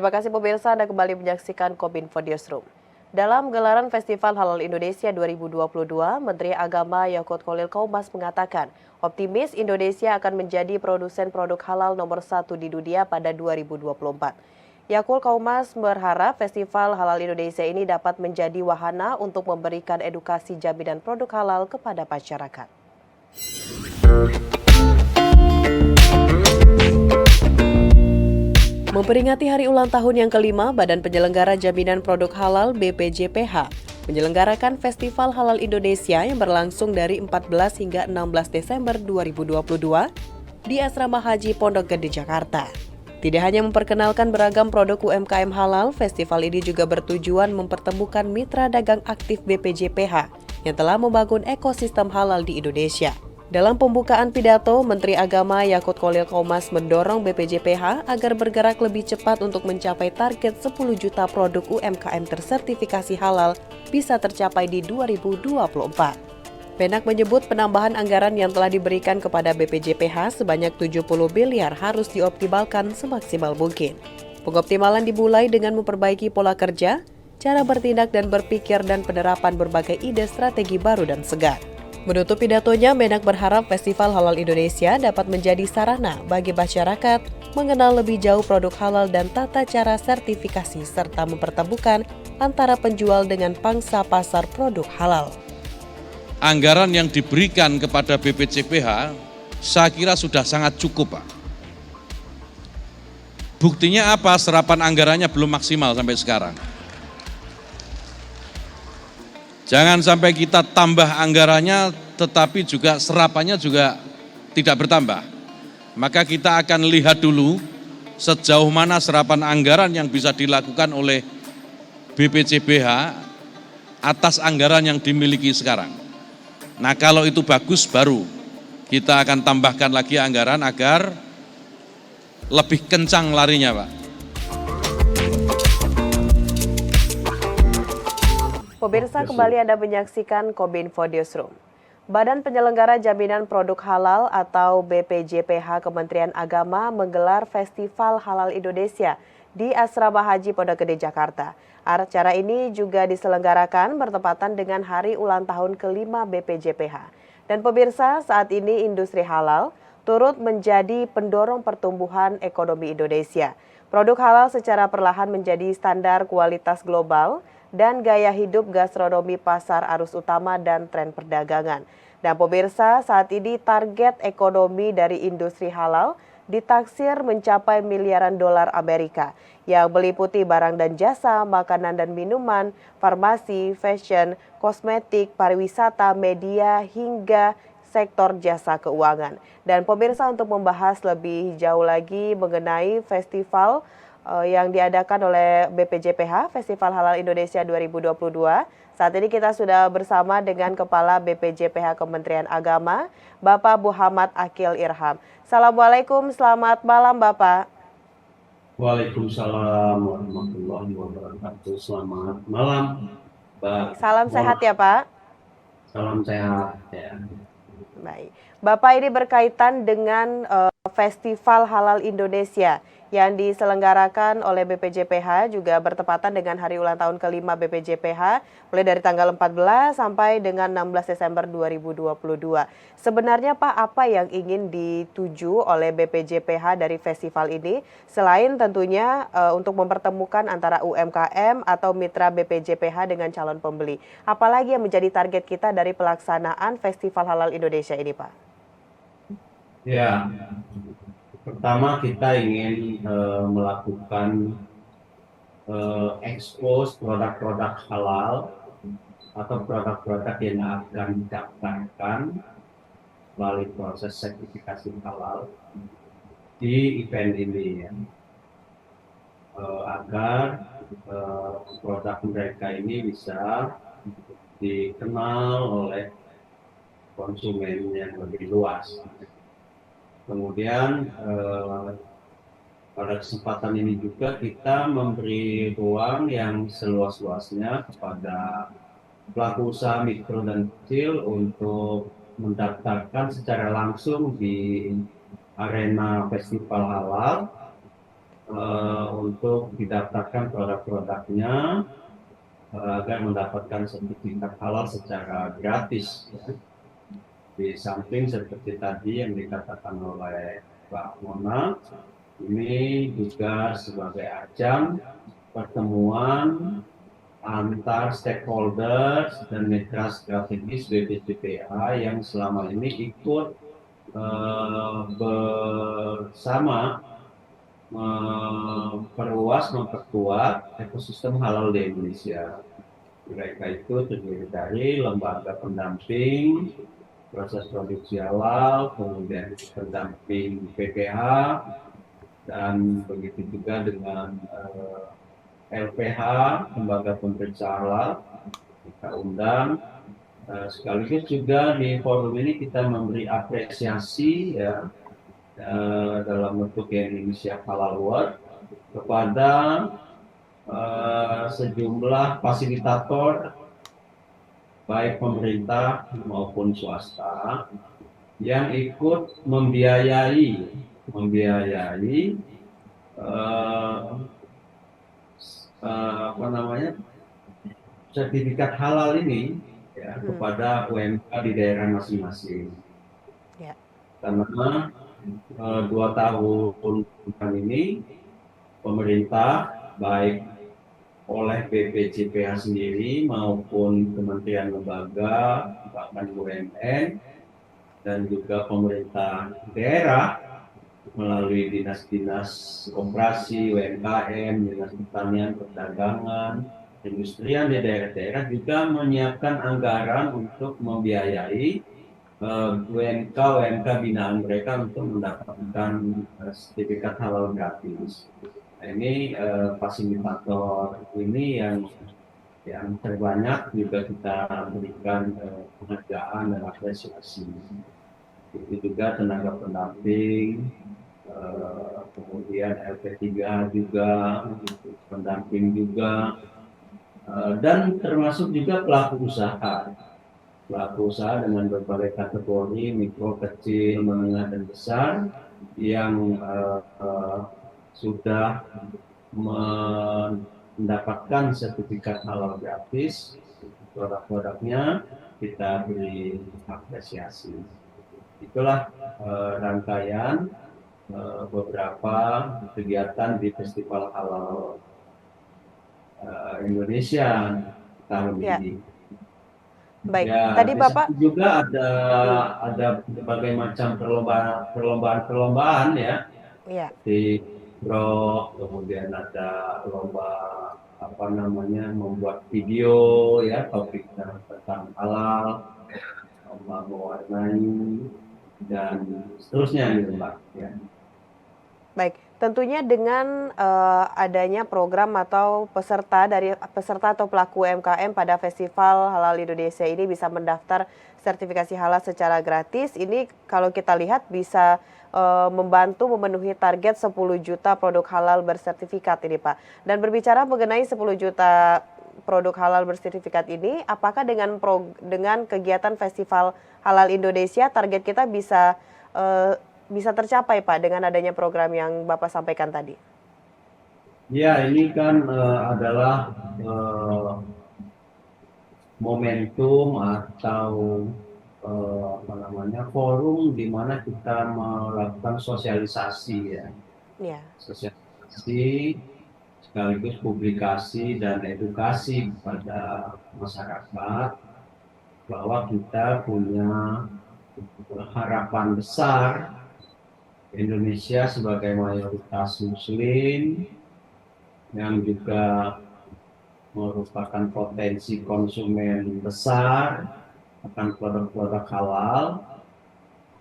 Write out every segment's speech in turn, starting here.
Terima kasih pemirsa, Anda kembali menyaksikan Kominfo Newsroom. Dalam gelaran Festival Halal Indonesia 2022, Menteri Agama Yakut Kholil Qaumas mengatakan, optimis Indonesia akan menjadi produsen produk halal nomor 1 di dunia pada 2024. Yakut Qaumas berharap Festival Halal Indonesia ini dapat menjadi wahana untuk memberikan edukasi jaminan produk halal kepada masyarakat. Memperingati hari ulang tahun yang kelima, Badan Penyelenggara Jaminan Produk Halal BPJPH menyelenggarakan Festival Halal Indonesia yang berlangsung dari 14 hingga 16 Desember 2022 di Asrama Haji Pondok Gede, Jakarta. Tidak hanya memperkenalkan beragam produk UMKM halal, festival ini juga bertujuan mempertemukan mitra dagang aktif BPJPH yang telah membangun ekosistem halal di Indonesia. Dalam pembukaan pidato, Menteri Agama Yakut Kholil Qaumas mendorong BPJPH agar bergerak lebih cepat untuk mencapai target 10 juta produk UMKM tersertifikasi halal bisa tercapai di 2024. Menak menyebut penambahan anggaran yang telah diberikan kepada BPJPH sebanyak 70 miliar harus dioptimalkan semaksimal mungkin. Pengoptimalan dimulai dengan memperbaiki pola kerja, cara bertindak dan berpikir dan penerapan berbagai ide strategi baru dan segar. Menutup pidatonya, Menak berharap Festival Halal Indonesia dapat menjadi sarana bagi masyarakat mengenal lebih jauh produk halal dan tata cara sertifikasi serta mempertemukan antara penjual dengan pangsa pasar produk halal. Anggaran yang diberikan kepada BPJPH saya kira sudah sangat cukup, Pak. Buktinya apa? Serapan anggarannya belum maksimal sampai sekarang. Jangan sampai kita tambah anggarannya tetapi juga serapannya juga tidak bertambah. Maka kita akan lihat dulu sejauh mana serapan anggaran yang bisa dilakukan oleh BPJPH atas anggaran yang dimiliki sekarang. Nah, kalau itu bagus baru kita akan tambahkan lagi anggaran agar lebih kencang larinya, Pak. Pemirsa, kembali Anda menyaksikan Kominfo Newsroom. Badan Penyelenggara Jaminan Produk Halal atau BPJPH Kementerian Agama menggelar Festival Halal Indonesia di Asrama Haji Pondok Gede, Jakarta. Acara ini juga diselenggarakan bertepatan dengan hari ulang tahun kelima BPJPH. Dan pemirsa, saat ini industri halal turut menjadi pendorong pertumbuhan ekonomi Indonesia. Produk halal secara perlahan menjadi standar kualitas global dan gaya hidup gastronomi pasar arus utama dan tren perdagangan. Dan pemirsa, saat ini target ekonomi dari industri halal ditaksir mencapai miliaran dolar Amerika yang meliputi barang dan jasa, makanan dan minuman, farmasi, fashion, kosmetik, pariwisata, media, hingga sektor jasa keuangan. Dan pemirsa, untuk membahas lebih jauh lagi mengenai festival yang diadakan oleh BPJPH, Festival Halal Indonesia 2022. Saat ini kita sudah bersama dengan Kepala BPJPH Kementerian Agama, Bapak Muhammad Akil Irham. Assalamualaikum, selamat malam Bapak. Waalaikumsalam warahmatullahi wabarakatuh. Selamat malam, Mbak. Salam sehat ya Pak. Salam sehat ya. Baik, Bapak, ini berkaitan dengan Festival Halal Indonesia yang diselenggarakan oleh BPJPH juga bertepatan dengan hari ulang tahun kelima BPJPH mulai dari tanggal 14 sampai dengan 16 Desember 2022. Sebenarnya Pak, apa yang ingin dituju oleh BPJPH dari festival ini selain tentunya untuk mempertemukan antara UMKM atau mitra BPJPH dengan calon pembeli? Apalagi yang menjadi target kita dari pelaksanaan Festival Halal Indonesia ini, Pak? Ya, pertama kita ingin melakukan expose produk-produk halal atau produk-produk yang akan didaftarkan melalui proses sertifikasi halal di event ini ya. Agar produk mereka ini bisa dikenal oleh konsumen yang lebih luas. Kemudian pada kesempatan ini juga kita memberi ruang yang seluas-luasnya kepada pelaku usaha mikro dan kecil untuk mendaftarkan secara langsung di arena festival halal untuk didaftarkan produk-produknya agar mendapatkan sertifikat halal secara gratis. Ya. Di samping seperti tadi yang dikatakan oleh Pak Mona, ini juga sebagai ajang pertemuan antar stakeholders dan mitra strategis BPJPH yang selama ini ikut bersama memperkuat ekosistem halal di Indonesia. Mereka itu terdiri dari lembaga pendamping proses produksi halal, kemudian pendamping PPH, dan begitu juga dengan LPH, lembaga pemeriksa halal, kita undang. Sekaligus juga di forum ini kita memberi apresiasi ya dalam bentuk Indonesia Halal Award kepada sejumlah fasilitator baik pemerintah maupun swasta yang ikut membiayai apa namanya sertifikat halal ini ya kepada UMK di daerah masing-masing. Ya. Karena 2 tahun ini pemerintah baik oleh BPJPH sendiri maupun kementerian lembaga, bahkan BUMN dan juga pemerintah daerah melalui dinas-dinas koperasi, UMKM, dinas pertanian, perdagangan, industrian di daerah-daerah juga menyiapkan anggaran untuk membiayai UMK binaan mereka untuk mendapatkan sertifikat halal gratis. Nah, ini fasilitator ini yang terbanyak juga kita berikan penghargaan dan apresiasi. Itu juga tenaga pendamping, kemudian LP3 juga, pendamping juga, dan termasuk juga pelaku usaha dengan berbagai kategori mikro, kecil, menengah, dan besar yang sudah mendapatkan sertifikat halal gratis. Produk-produknya kita beri apresiasi. Itulah rangkaian beberapa kegiatan di Festival Halal Indonesia tahun ini. Baik, Ya, tadi di Bapak situ juga ada berbagai macam perlombaan ya, ya. di Bro, kemudian ada lomba apa namanya membuat video ya topik tentang halal, lomba mewarnai dan seterusnya gitu Mbak. Ya. Baik, tentunya dengan adanya program atau peserta atau pelaku UMKM pada Festival Halal Indonesia ini bisa mendaftar sertifikasi halal secara gratis. Ini kalau kita lihat bisa membantu memenuhi target 10 juta produk halal bersertifikat ini, Pak. Dan berbicara mengenai 10 juta produk halal bersertifikat ini, apakah dengan kegiatan Festival Halal Indonesia target kita bisa tercapai, Pak, dengan adanya program yang Bapak sampaikan tadi? Ya, ini kan adalah momentum atau apa namanya forum di mana kita melakukan sosialisasi ya, Ya. sosialisasi sekaligus publikasi dan edukasi kepada masyarakat bahwa kita punya harapan besar Indonesia sebagai mayoritas Muslim yang juga merupakan potensi konsumen besar akan produk-produk halal,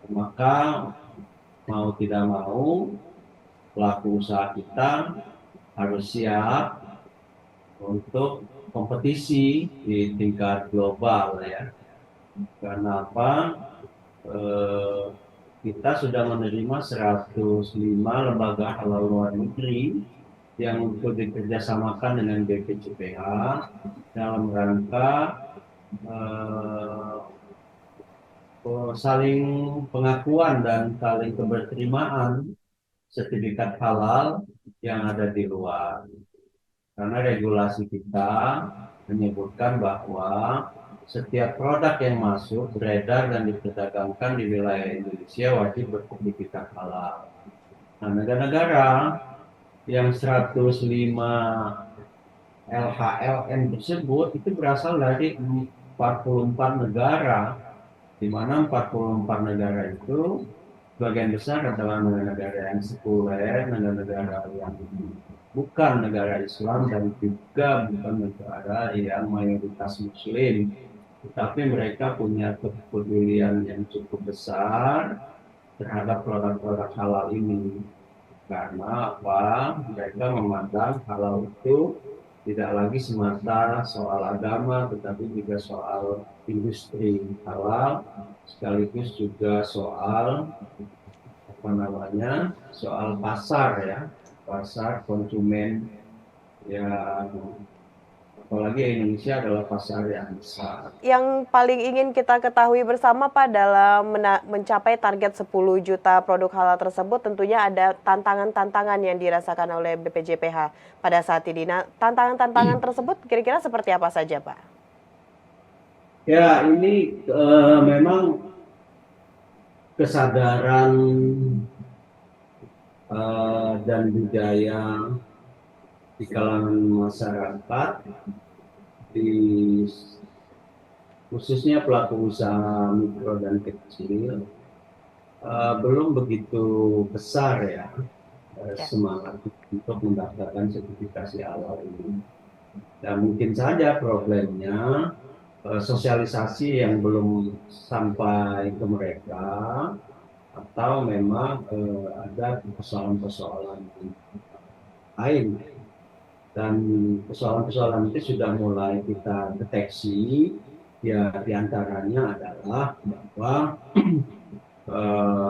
maka mau tidak mau pelaku usaha kita harus siap untuk kompetisi di tingkat global ya. Karena apa? Kita sudah menerima 105 lembaga halal luar negeri yang untuk dikerjasamakan dengan BPJPH dalam rangka saling pengakuan dan saling keberterimaan sertifikat halal yang ada di luar. Karena regulasi kita menyebutkan bahwa setiap produk yang masuk, beredar dan diperdagangkan di wilayah Indonesia wajib bersertifikat halal. Nah, negara-negara yang 105 LHLN tersebut itu berasal dari 44 negara, di mana 44 negara itu sebagian besar adalah negara-negara yang sekuler, negara-negara yang bukan negara Islam, dan juga bukan negara yang mayoritas Muslim. Tetapi mereka punya kepedulian yang cukup besar terhadap produk-produk halal ini. Karena apa? Mereka memandang halal itu tidak lagi semata soal agama, tetapi juga soal industri halal, sekaligus juga soal soal pasar ya, pasar konsumen ya, apalagi Indonesia adalah pasar yang besar. Yang paling ingin kita ketahui bersama Pak dalam mencapai target 10 juta produk halal tersebut tentunya ada tantangan-tantangan yang dirasakan oleh BPJPH pada saat ini. Nah, tantangan-tantangan tersebut kira-kira seperti apa saja Pak? Ya, ini memang kesadaran dan budaya di kalangan masyarakat, khususnya pelaku usaha mikro dan kecil, belum begitu besar ya semangat untuk mendapatkan sertifikasi halal ini. Dan mungkin saja problemnya sosialisasi yang belum sampai ke mereka, atau memang ada persoalan-persoalan lain. Dan persoalan-persoalan itu sudah mulai kita deteksi, ya diantaranya adalah bahwa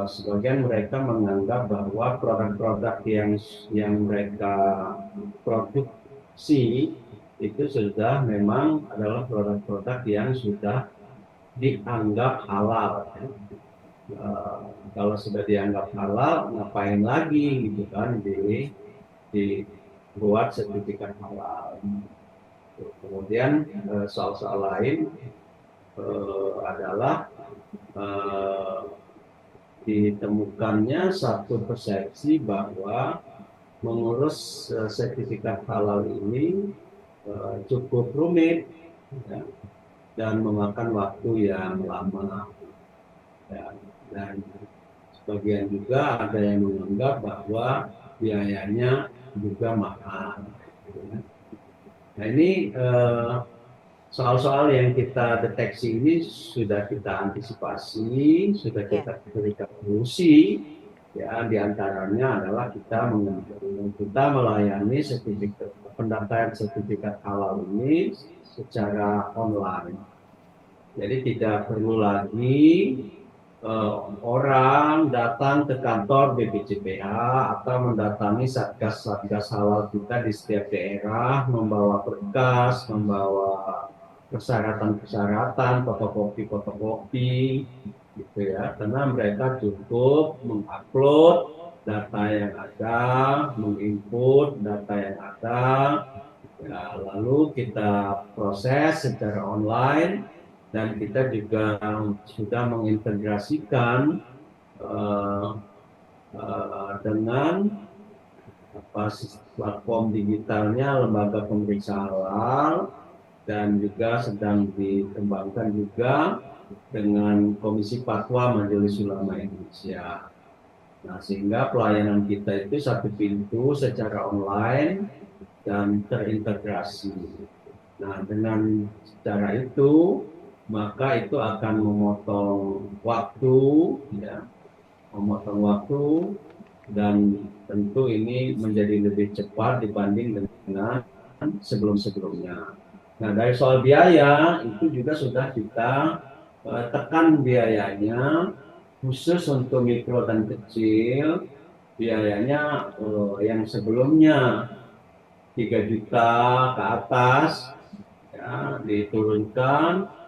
sebagian mereka menganggap bahwa produk-produk yang mereka produksi itu sudah memang adalah produk-produk yang sudah dianggap halal. Kalau sudah dianggap halal, ngapain lagi gitu kan dibuat sertifikat halal. Kemudian soal-soal lain adalah ditemukannya satu persepsi bahwa mengurus sertifikat halal ini cukup rumit ya, dan memakan waktu yang lama ya, dan sebagian juga ada yang menganggap bahwa biayanya juga mahal. Nah, ini soal-soal yang kita deteksi ini sudah kita antisipasi, sudah kita berikan solusi. Ya, diantaranya adalah kita melayani pendaftaran sertifikat halal ini secara online. Jadi tidak perlu lagi orang datang ke kantor BPJPH atau mendatangi satgas-satgas halal kita di setiap daerah, membawa berkas, membawa persyaratan-persyaratan, fotokopi, gitu ya. Karena mereka cukup mengupload data yang ada, menginput data yang ada, ya, lalu kita proses secara online. Dan kita juga sudah mengintegrasikan dengan platform digitalnya lembaga pemeriksa halal, dan juga sedang dikembangkan juga dengan Komisi Fatwa Majelis Ulama Indonesia. Nah, sehingga pelayanan kita itu satu pintu secara online dan terintegrasi. Nah, dengan cara itu maka itu akan memotong waktu, ya, dan tentu ini menjadi lebih cepat dibanding dengan sebelum-sebelumnya. Nah, dari soal biaya itu juga sudah kita tekan biayanya, khusus untuk mikro dan kecil, biayanya yang sebelumnya 3 juta ke atas ya, diturunkan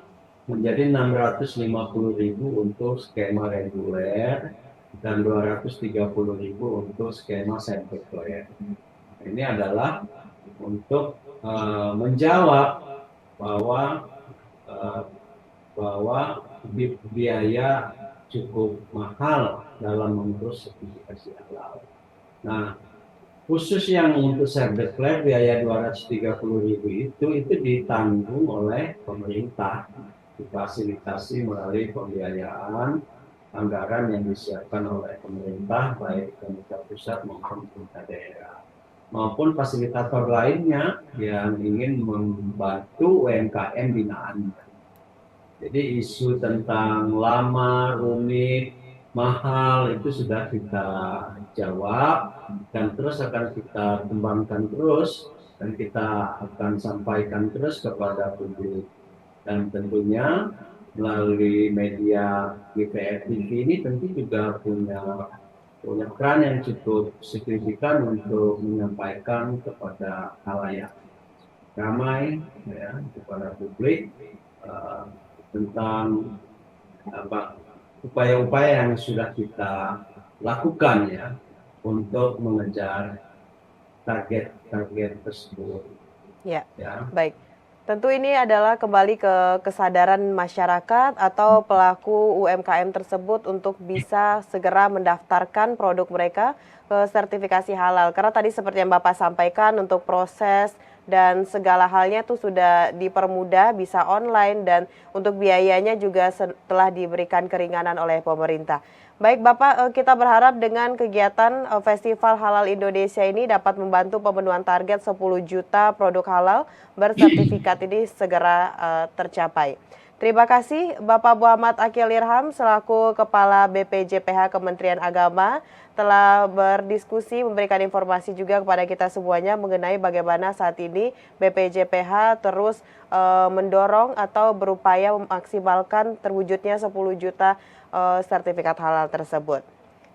menjadi 650.000 untuk skema reguler dan 230.000 untuk skema sempekuler. Ini adalah untuk menjawab bahwa eh, bahwa biaya cukup mahal dalam mengurus sertifikasi halal. Nah, khusus yang untuk self declare biaya 230.000 itu ditanggung oleh pemerintah, difasilitasi melalui pembiayaan anggaran yang disiapkan oleh pemerintah baik pemerintah pusat maupun pemerintah daerah maupun fasilitator lainnya yang ingin membantu UMKM binaan. Jadi isu tentang lama, rumit, mahal itu sudah kita jawab dan terus akan kita kembangkan terus dan kita akan sampaikan terus kepada publik. Dan tentunya melalui media GPR TV ini tentu juga punya peran yang cukup signifikan untuk menyampaikan kepada halayak ramai ya, kepada publik uh, tentang upaya-upaya yang sudah kita lakukan ya untuk mengejar target-target tersebut. Ya, Ya. baik. Tentu ini adalah kembali ke kesadaran masyarakat atau pelaku UMKM tersebut untuk bisa segera mendaftarkan produk mereka ke sertifikasi halal. Karena tadi seperti yang Bapak sampaikan untuk proses dan segala halnya itu sudah dipermudah, bisa online dan untuk biayanya juga telah diberikan keringanan oleh pemerintah. Baik Bapak, kita berharap dengan kegiatan Festival Halal Indonesia ini dapat membantu pemenuhan target 10 juta produk halal bersertifikat ini segera tercapai. Terima kasih Bapak Muhammad Akil Irham selaku Kepala BPJPH Kementerian Agama telah berdiskusi memberikan informasi juga kepada kita semuanya mengenai bagaimana saat ini BPJPH terus mendorong atau berupaya memaksimalkan terwujudnya 10 juta sertifikat halal tersebut.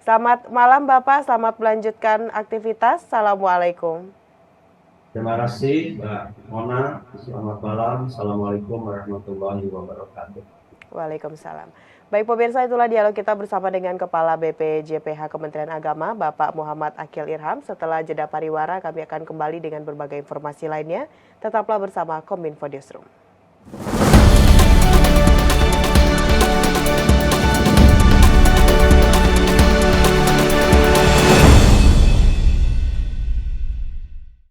Selamat malam Bapak, selamat melanjutkan aktivitas. Assalamualaikum. Terima kasih Mbak Mona, selamat malam. Assalamualaikum warahmatullahi wabarakatuh. Waalaikumsalam. Baik pemirsa, itulah dialog kita bersama dengan Kepala BPJPH Kementerian Agama, Bapak Muhammad Akil Irham. Setelah jeda pariwara, kami akan kembali dengan berbagai informasi lainnya. Tetaplah bersama Kominfo Newsroom.